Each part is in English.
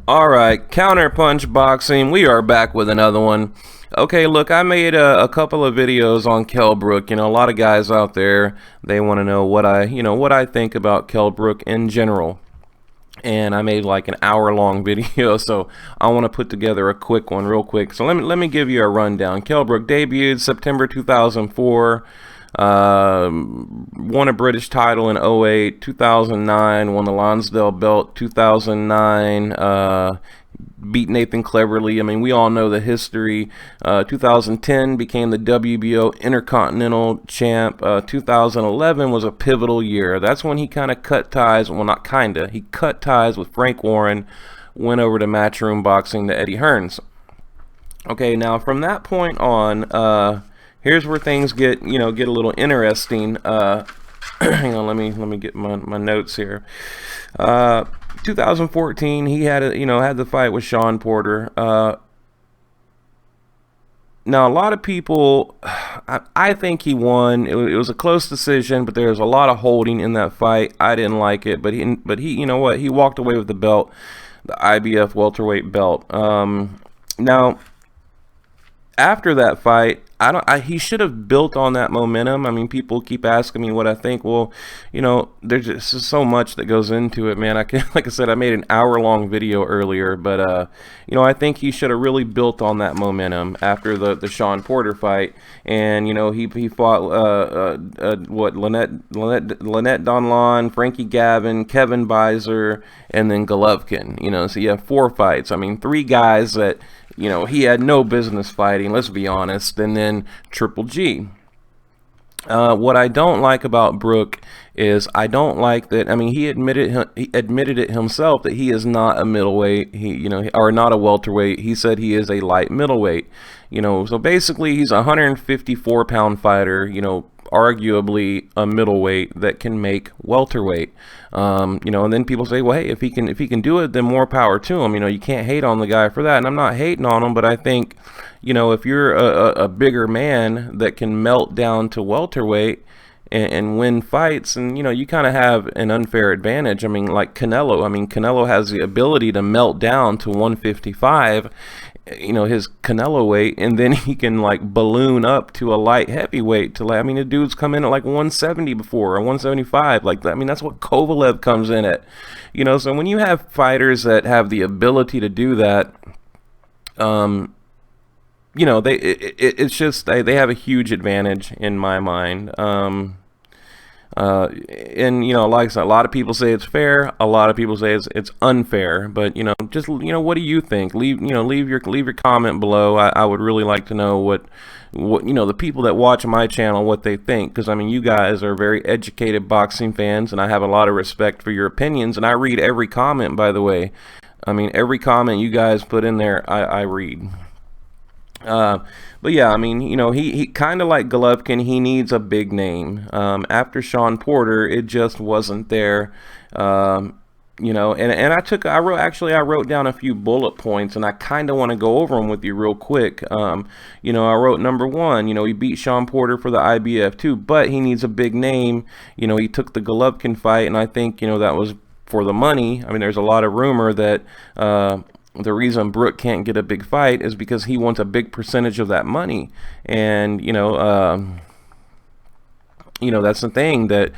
Alright, Counterpunch Boxing, we are back with another one. Okay, look, I made a couple of videos on Kell Brook. A lot of guys out there, they want to know what I think about Kell Brook in general. And I made like an hour-long video, so I want to put together a quick one real quick. So let me give you a rundown. Kell Brook debuted September 2004. Won a British title in '08, 2009, won the Lonsdale belt 2009, beat Nathan Cleverly. I mean, we all know the history. 2010 became the WBO Intercontinental Champ. 2011 was a pivotal year. That's when he kind of cut ties, well, not kind of, he cut ties with Frank Warren, went over to Matchroom Boxing to Eddie Hearns. Okay, now from that point on, here's where things get get a little interesting. Hang on, let me get my notes here. 2014, he had had the fight with Sean Porter. Now a lot of people, I think he won. It was a close decision, but there was a lot of holding in that fight. I didn't like it, but he you know what? He walked away with the belt, the IBF welterweight belt. Now after that fight, he should have built on that momentum. I mean, people keep asking me what I think. Well, there's just so much that goes into it, man. Like I said, I made an hour-long video earlier, but I think he should have really built on that momentum after the Sean Porter fight. And he fought Lynette Donlon, Frankie Gavin, Kevin Bizer, and then Golovkin. So you have 4 fights. I mean, 3 guys that he had no business fighting, let's be honest, and then Triple G. What I don't like about Brook is I don't like that. I mean, he admitted it himself that he is not a middleweight. Or not a welterweight. He said he is a light middleweight. So basically he's a 154-pound fighter. Arguably a middleweight that can make welterweight. And then people say, well, hey, if he can do it, then more power to him. You can't hate on the guy for that. And I'm not hating on him, but I think, if you're a bigger man that can melt down to welterweight and win fights, and you kind of have an unfair advantage. I mean, like Canelo. I mean, Canelo has the ability to melt down to 155. His Canelo weight, and then he can like balloon up to a light heavyweight to I mean, the dude's come in at like 170 before, or 175, like that. I mean, that's what Kovalev comes in at. So when you have fighters that have the ability to do that, it's just they have a huge advantage in my mind. And like I said, a lot of people say it's fair, a lot of people say it's unfair, but just what do you think? Leave your comment below. I would really like to know what the people that watch my channel, what they think, because I mean, you guys are very educated boxing fans, and I have a lot of respect for your opinions, and I read every comment, by the way. I mean, every comment you guys put in there, I read. But yeah, I mean, he kind of like Golovkin, he needs a big name. After Sean Porter, it just wasn't there. And I wrote down a few bullet points, and I kind of want to go over them with you real quick. I wrote number 1, he beat Sean Porter for the IBF too, but he needs a big name. He took the Golovkin fight, and I think, that was for the money. I mean, there's a lot of rumor that, the reason Brook can't get a big fight is because he wants a big percentage of that money. And, that's the thing, that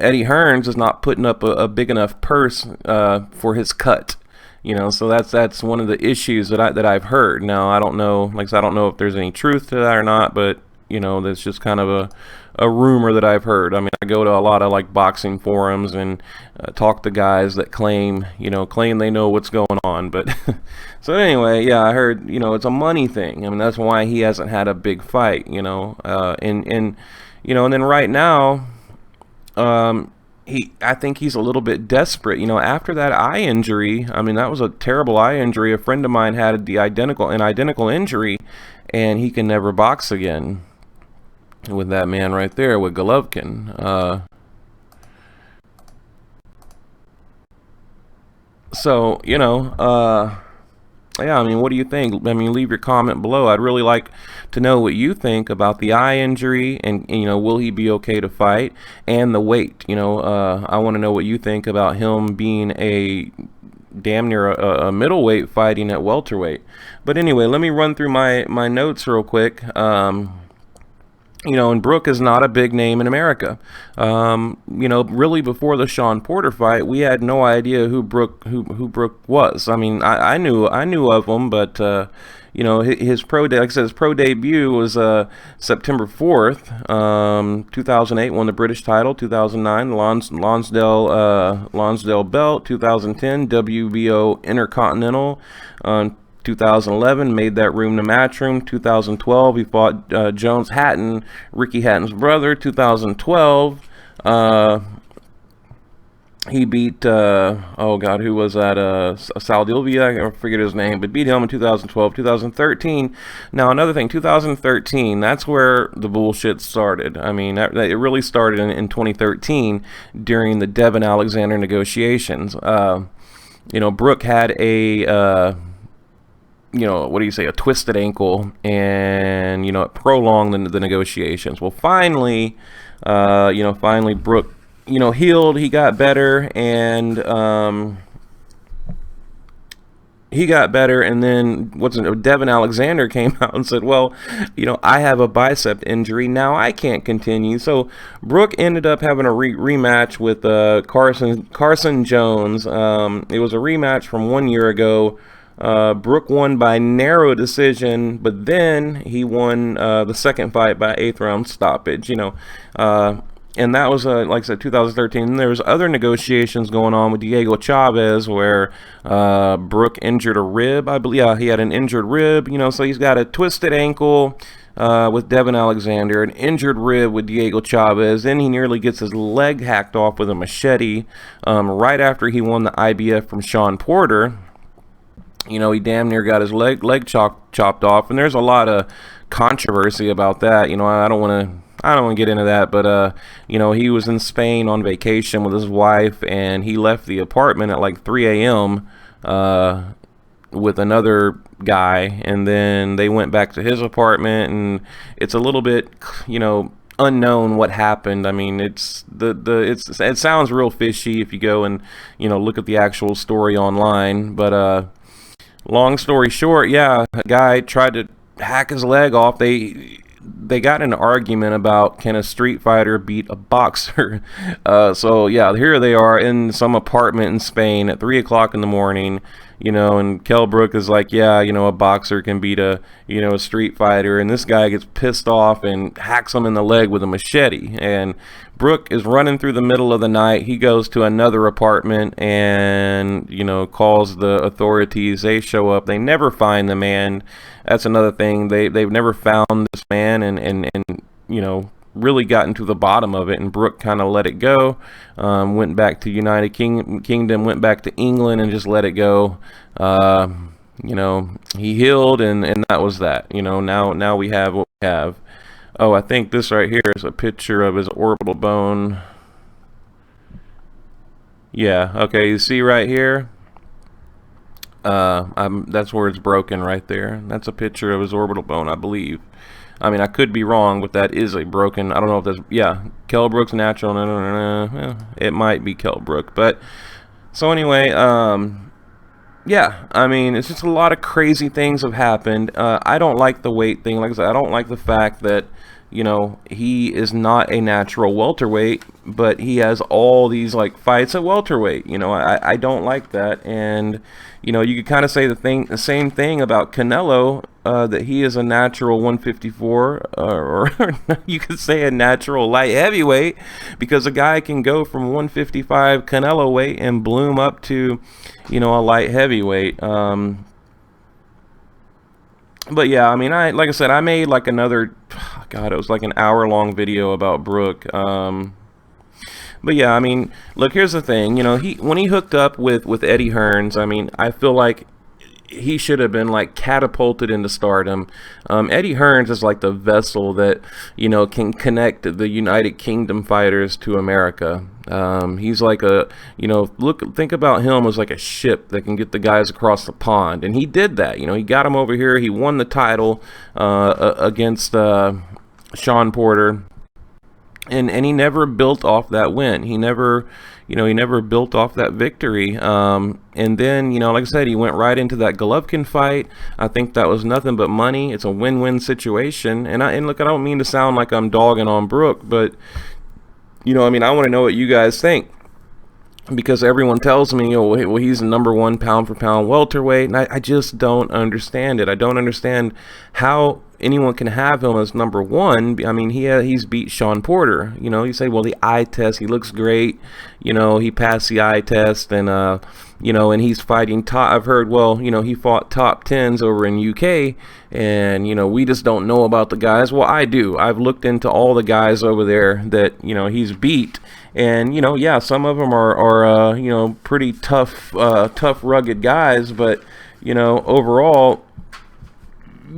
Eddie Hearns is not putting up a big enough purse for his cut. So that's one of the issues that I've heard. Now, I don't know, like I said, I don't know if there's any truth to that or not, but that's just kind of a rumor that I've heard. I mean, I go to a lot of like boxing forums and talk to guys that claim they know what's going on. But so anyway, yeah, I heard it's a money thing. I mean, that's why he hasn't had a big fight. And then right now, I think he's a little bit desperate. After that eye injury, I mean, that was a terrible eye injury. A friend of mine had an identical injury, and he can never box again. With that man right there, with Golovkin. Yeah, I mean, what do you think? I mean, leave your comment below. I'd really like to know what you think about the eye injury, and will he be okay to fight, and the weight. I want to know what you think about him being a damn near a middleweight fighting at welterweight. But anyway, let me run through my notes real quick. And Brook is not a big name in America. Really before the Sean Porter fight, we had no idea who Brook was. I mean, I knew of him, but his pro day, like I said, his pro debut was September 4th, 2008. Won the British title. 2009, Lonsdale belt. 2010, WBO Intercontinental. 2011, made that room the match room. 2012, he fought Jones Hatton, Ricky Hatton's brother. 2012, he beat, who was that? Saldivia, I forget his name, but beat him in 2012. 2013, now another thing, 2013, that's where the bullshit started. I mean, it really started in 2013 during the Devin Alexander negotiations. Brook had a... a twisted ankle, and, it prolonged the negotiations. Well, finally Brook, healed, he got better, and, then Devin Alexander came out and said, well, I have a bicep injury, now I can't continue. So Brook ended up having a rematch with Carson Jones. It was a rematch from 1 year ago. Brook won by narrow decision, but then he won the second fight by 8th round stoppage. And that was like I said, 2013. And there was other negotiations going on with Diego Chavez where Brook injured a rib, I believe. Yeah, he had an injured rib. So he's got a twisted ankle with Devin Alexander, an injured rib with Diego Chavez. Then he nearly gets his leg hacked off with a machete right after he won the IBF from Sean Porter. He damn near got his leg chopped off, and there's a lot of controversy about that. I don't want to get into that, but he was in Spain on vacation with his wife, and he left the apartment at like 3 a.m. With another guy, and then they went back to his apartment, and it's a little bit, unknown what happened. I mean, it sounds real fishy if you go and look at the actual story online, but long story short, yeah, a guy tried to hack his leg off. They got in an argument about, can a street fighter beat a boxer? So yeah, here they are in some apartment in Spain at 3 o'clock in the morning, and Kell Brook is like, yeah, a boxer can beat a street fighter, and this guy gets pissed off and hacks him in the leg with a machete. And Brook is running through the middle of the night. He goes to another apartment and, calls the authorities. They show up. They never find the man. That's another thing. They've never found this man and really gotten to the bottom of it. And Brook kind of let it go. Went back to United Kingdom, went back to England and just let it go. He healed, and that was that. Now we have what we have. Oh, I think this right here is a picture of his orbital bone. Yeah, okay, you see right here? That's where it's broken right there. That's a picture of his orbital bone, I believe. I mean, I could be wrong, but that is a broken, I don't know if that's, yeah, Kell Brook's natural, well, it might be Kell Brook. But, so anyway, yeah, I mean, it's just a lot of crazy things have happened. I don't like the weight thing. Like I said, I don't like the fact that, he is not a natural welterweight, but he has all these, like, fights at welterweight. I don't like that. And, you could kind of say the same thing about Canelo, that he is a natural 154, or you could say a natural light heavyweight, because a guy can go from 155 Canelo weight and bloom up to, a light heavyweight. But yeah, I mean, like I said, I made like another, God, it was like an hour-long video about Brook. But yeah, I mean, look, here's the thing. When he hooked up with Eddie Hearns, I mean, I feel like he should have been like catapulted into stardom. Eddie Hearns is like the vessel that can connect the United Kingdom fighters to America. He's like a think about him as like a ship that can get the guys across the pond, and he did that. He got him over here. He won the title against Sean Porter. and he never built off that win. He never, he never built off that victory. And then, like I said, he went right into that Golovkin fight. I think that was nothing but money. It's a win-win situation. And look, I don't mean to sound like I'm dogging on Brook, but I want to know what you guys think. Because everyone tells me, well, he's the number one pound for pound welterweight, and I just don't understand it. I don't understand how anyone can have him as number one. I mean, he's beat Sean Porter. You say, well, the eye test, he looks great. He passed the eye test, and and he's fighting top. I've heard, well, he fought top tens over in UK, and we just don't know about the guys. Well, I do. I've looked into all the guys over there that he's beat. And yeah, some of them are pretty tough, rugged guys. But overall,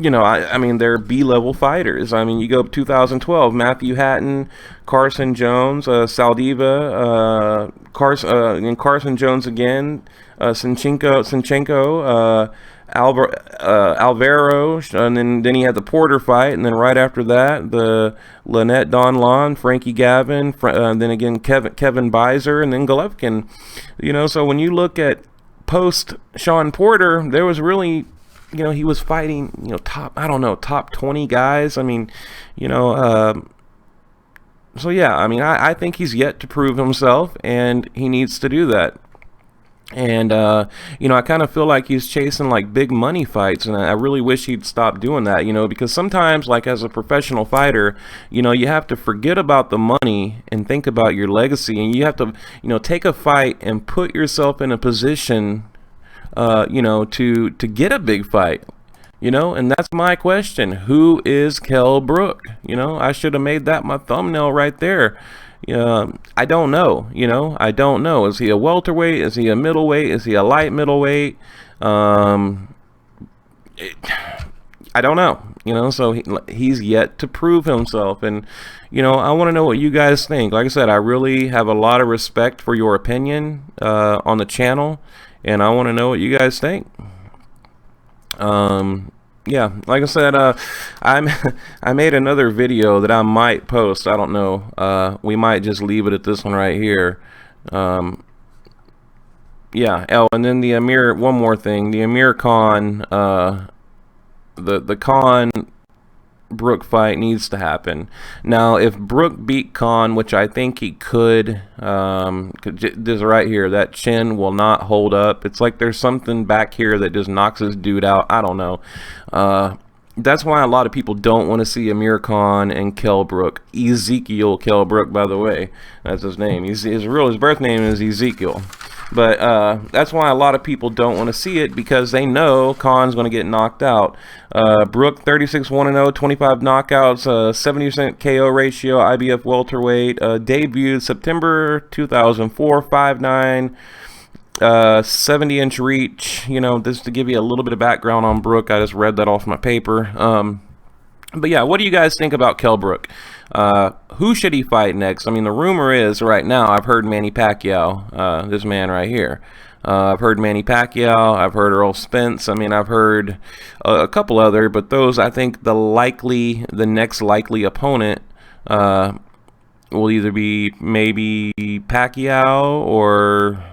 I mean, they're B-level fighters. I mean, you go 2012, Matthew Hatton, Carson Jones, Saldiva, Carson Jones again, Sinchenko, Alvaro, and then he had the Porter fight, and then right after that, the Lynette Donlon, Frankie Gavin, then again Kevin Beiser, and then Golovkin. So when you look at post Sean Porter, there was really, he was fighting, top 20 guys. I mean, so yeah, I mean, I think he's yet to prove himself, and he needs to do that. And I kind of feel like he's chasing like big money fights, and I really wish he'd stop doing that, because sometimes, like, as a professional fighter, you have to forget about the money and think about your legacy, and you have to take a fight and put yourself in a position to get a big fight. And that's my question. Who is Kell Brook? I should have made that my thumbnail right there. I don't know. I don't know. Is he a welterweight? Is he a middleweight? Is he a light middleweight? I don't know. So he's yet to prove himself. And, I want to know what you guys think. Like I said, I really have a lot of respect for your opinion on the channel, and I want to know what you guys think. Yeah, like I said, I made another video that I might post. I don't know. We might just leave it at this one right here. Yeah. Oh, and then the Amir. One more thing. The Amir Khan. The Khan Brook fight needs to happen. Now, if Brook beat Khan, which I think he could, this right here, that chin will not hold up. It's like there's something back here that just knocks this dude out. I don't know. That's why a lot of people don't want to see Amir Khan and Kell Brook. Ezekiel Kell Brook, by the way. That's his name. His birth name is Ezekiel. But that's why a lot of people don't want to see it, because they know Khan's going to get knocked out. Brook, 36-1-0, 25 knockouts, 70% KO ratio, IBF welterweight. Debuted September 2004, 5'9", 70-inch reach. Just to give you a little bit of background on Brook, I just read that off my paper. But yeah, what do you guys think about Kell Brook? Who should he fight next? I mean, the rumor is right now, I've heard Manny Pacquiao, this man right here. I've heard Manny Pacquiao, I've heard Earl Spence. I mean, I've heard a couple other, but those, I think the next likely opponent will either be maybe Pacquiao or,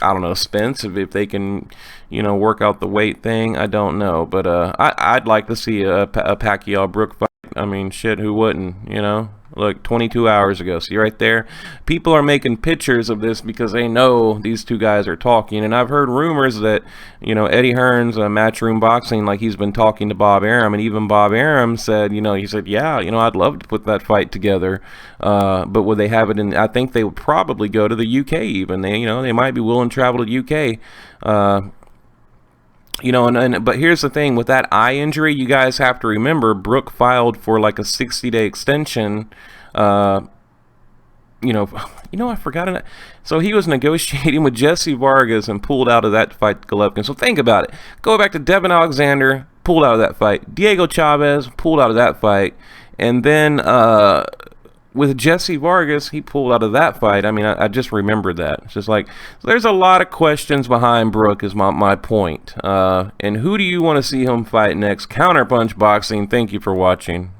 I don't know, Spence, if they can, work out the weight thing. I don't know, but I'd like to see a Pacquiao Brook fight. I mean, shit, who wouldn't? Look, 22 hours ago. See right there? People are making pictures of this because they know these two guys are talking. And I've heard rumors that, Eddie Hearn's Matchroom Boxing, like, he's been talking to Bob Arum. And even Bob Arum said, he said, yeah, I'd love to put that fight together. But would they have it in, I think they would probably go to the UK even. They might be willing to travel to UK. But here's the thing, with that eye injury, you guys have to remember, Brook filed for like a 60-day extension. I forgot it. So he was negotiating with Jesse Vargas and pulled out of that fight, Golovkin. So think about it. Go back to Devin Alexander, pulled out of that fight. Diego Chavez pulled out of that fight. And then with Jesse Vargas, he pulled out of that fight. I mean, I just remembered that. It's just like, so there's a lot of questions behind Brook is my point. And who do you want to see him fight next? Counterpunch Boxing, thank you for watching.